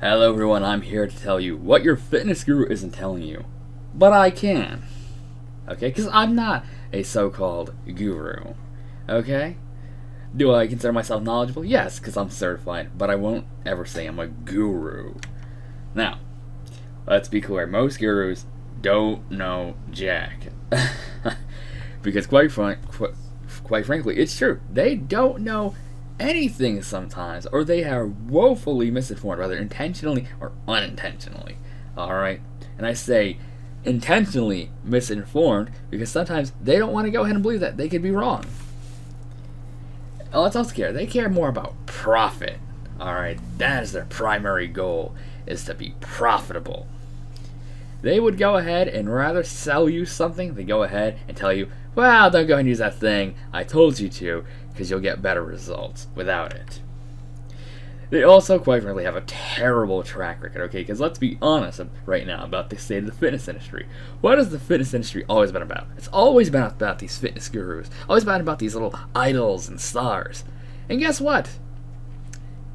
Hello everyone, I'm here to tell you what your fitness guru isn't telling you. But I can. Okay, because I'm not a so-called guru. Okay? Do I consider myself knowledgeable? Yes, because I'm certified, but I won't ever say I'm a guru. Now, let's be clear, most gurus don't know jack. Because quite frankly, it's true. They don't know anything sometimes, or they are woefully misinformed, whether intentionally or unintentionally. Alright? And I say intentionally misinformed because sometimes they don't want to go ahead and believe that they could be wrong. Let's also care. They care more about profit. Alright? That is their primary goal, is to be profitable. They would go ahead and rather sell you something than go ahead and tell you, well, don't go ahead and use that thing I told you to, because you'll get better results without it. They also, quite frankly, have a terrible track record, okay? Because let's be honest right now about the state of the fitness industry. What has the fitness industry always been about? It's always been about these fitness gurus. Always been about these little idols and stars. And guess what?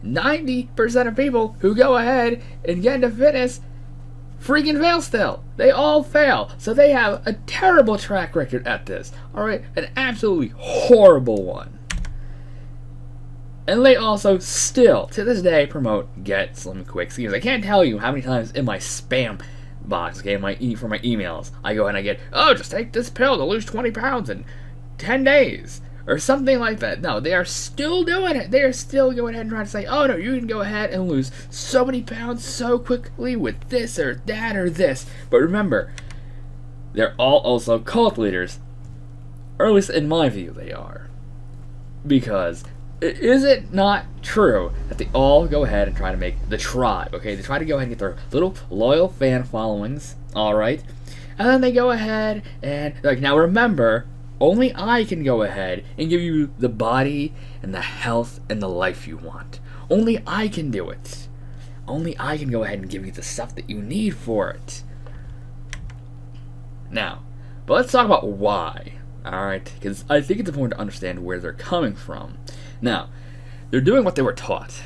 90% of people who go ahead and get into fitness freaking fail still. They all fail. So they have a terrible track record at this. Alright? An absolutely horrible one. And they also still, to this day, promote Get Slim Quick schemes. I can't tell you how many times in my spam box, okay, for my emails, I go and I get, oh, just take this pill to lose 20 pounds in 10 days. Or something like that. No, they are still doing it. They are still going ahead and trying to say, oh no, you can go ahead and lose so many pounds so quickly with this or that or this. But remember, they're all also cult leaders. Or at least in my view they are. Because is it not true that they all go ahead and try to make the tribe, okay? They try to go ahead and get their little loyal fan followings, alright? And then they go ahead and, like, now remember, only I can go ahead and give you the body and the health and the life you want. Only I can do it. Only I can go ahead and give you the stuff that you need for it. Now, but let's talk about why, alright? Because I think it's important to understand where they're coming from. Now, they're doing what they were taught,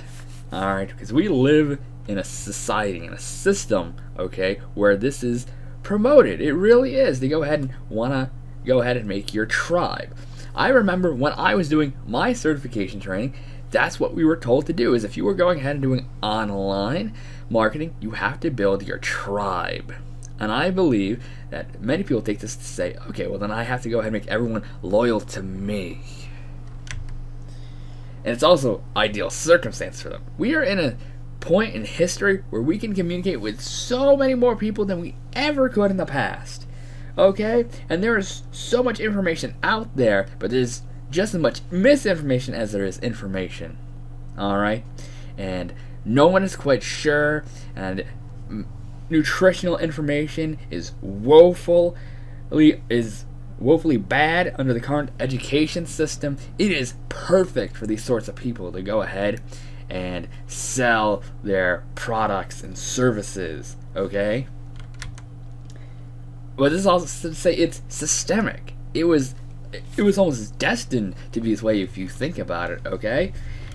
alright? Because we live in a society, in a system, okay, where this is promoted. It really is. They go ahead and want to go ahead and make your tribe. I remember when I was doing my certification training, that's what we were told to do, is if you were going ahead and doing online marketing, you have to build your tribe. And I believe that many people take this to say, okay, well then I have to go ahead and make everyone loyal to me. And it's also ideal circumstance for them. We are in a point in history where we can communicate with so many more people than we ever could in the past. Okay? And there is so much information out there, but there's just as much misinformation as there is information. Alright? And no one is quite sure, and nutritional information is woefully bad under the current education system. It is perfect for these sorts of people to go ahead and sell their products and services, okay? But this is also to say it's systemic. It was almost destined to be this way if you think about it, okay?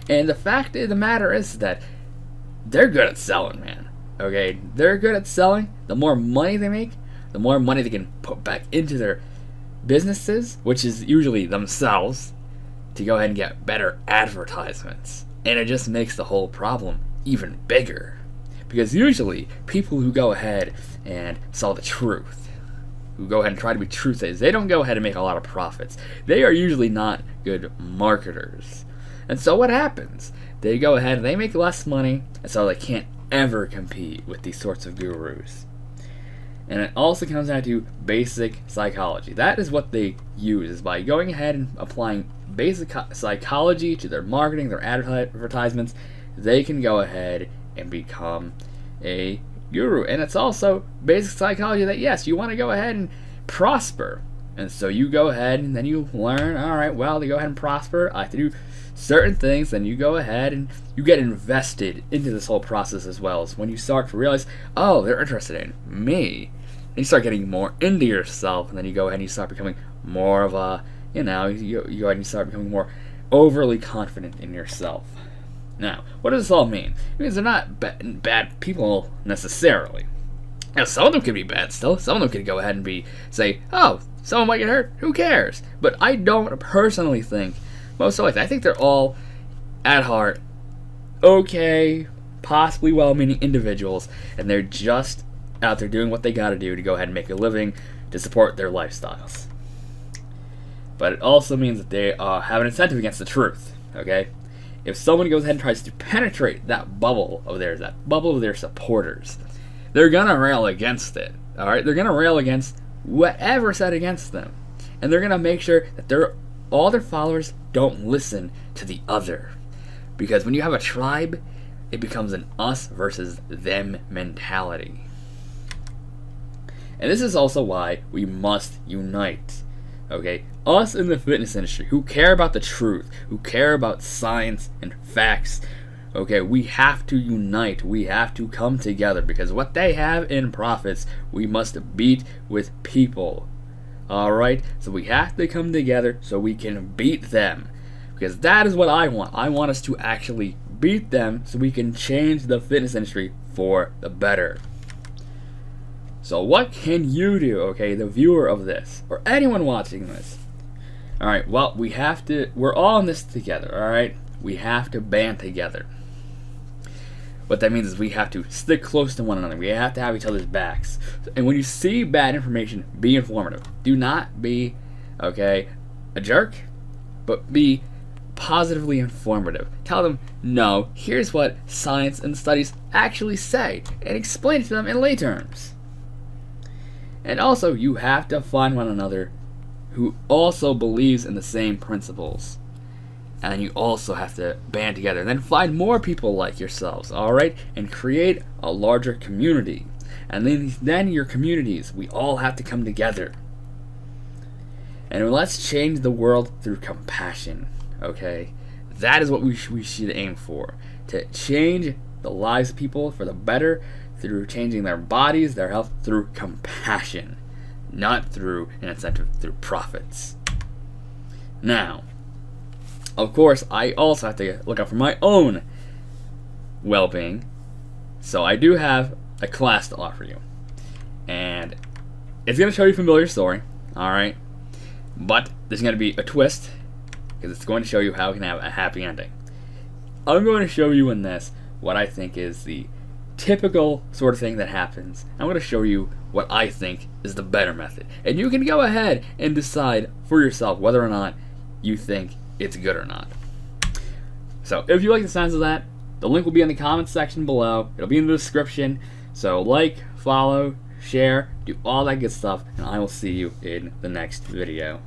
And the fact of the matter is that they're good at selling, man. Okay? They're good at selling. The more money they make, the more money they can put back into their businesses, which is usually themselves, to go ahead and get better advertisements. And it just makes the whole problem even bigger. Because usually, people who go ahead and sell the truth, who go ahead and try to be truthsayers, they don't go ahead and make a lot of profits. They are usually not good marketers. And so what happens? They go ahead and they make less money, and so they can't ever compete with these sorts of gurus. And it also comes down to basic psychology. That is what they use, is by going ahead and applying basic psychology to their marketing, their advertisements, they can go ahead and become a guru. And it's also basic psychology that, yes, you want to go ahead and prosper. And so you go ahead and then you learn, alright, well, to go ahead and prosper, I have to do certain things, then you go ahead and you get invested into this whole process as well. As when you start to realize, oh, they're interested in me. And you start getting more into yourself, and then you go ahead and you start becoming more of a, you go ahead and you start becoming more overly confident in yourself. Now, what does this all mean? It means they're not bad people necessarily. Now, some of them could be bad still. Some of them could go ahead and say, oh, someone might get hurt. Who cares? But I don't personally think most of I think they're all, at heart, okay, possibly well-meaning individuals, and they're just out there doing what they got to do to go ahead and make a living to support their lifestyles. But it also means that they have an incentive against the truth, okay? If someone goes ahead and tries to penetrate that bubble of theirs, that bubble of their supporters, they're going to rail against it, all right? They're going to rail against whatever said against them. And they're going to make sure that all their followers don't listen to the other. Because when you have a tribe, it becomes an us versus them mentality. And this is also why we must unite. Okay? Us in the fitness industry who care about the truth, who care about science and facts, okay, we have to unite. We have to come together because what they have in profits, we must beat with people. Alright? So we have to come together so we can beat them. Because that is what I want. I want us to actually beat them so we can change the fitness industry for the better. So what can you do, okay, the viewer of this, or anyone watching this? Alright, well, we're all in this together, alright? We have to band together. What that means is we have to stick close to one another. We have to have each other's backs. And when you see bad information, be informative. Do not be, okay, a jerk, but be positively informative. Tell them, no, here's what science and studies actually say, and explain it to them in lay terms. And also, you have to find one another who also believes in the same principles. And you also have to band together. And then find more people like yourselves, alright? And create a larger community. And then your communities, we all have to come together. And let's change the world through compassion, okay? That is what we should aim for. To change the lives of people for the better through changing their bodies, their health, through compassion. Not through an incentive, through profits. Now, of course, I also have to look out for my own well-being. So I do have a class to offer you. And it's going to show you a familiar story, alright? But there's going to be a twist, because it's going to show you how you can have a happy ending. I'm going to show you in this what I think is the typical sort of thing that happens. I'm going to show you what I think is the better method. And you can go ahead and decide for yourself whether or not you think it's good or not. So if you like the sounds of that, the link will be in the comments section below. It'll be in the description. So like, follow, share, do all that good stuff, and I will see you in the next video.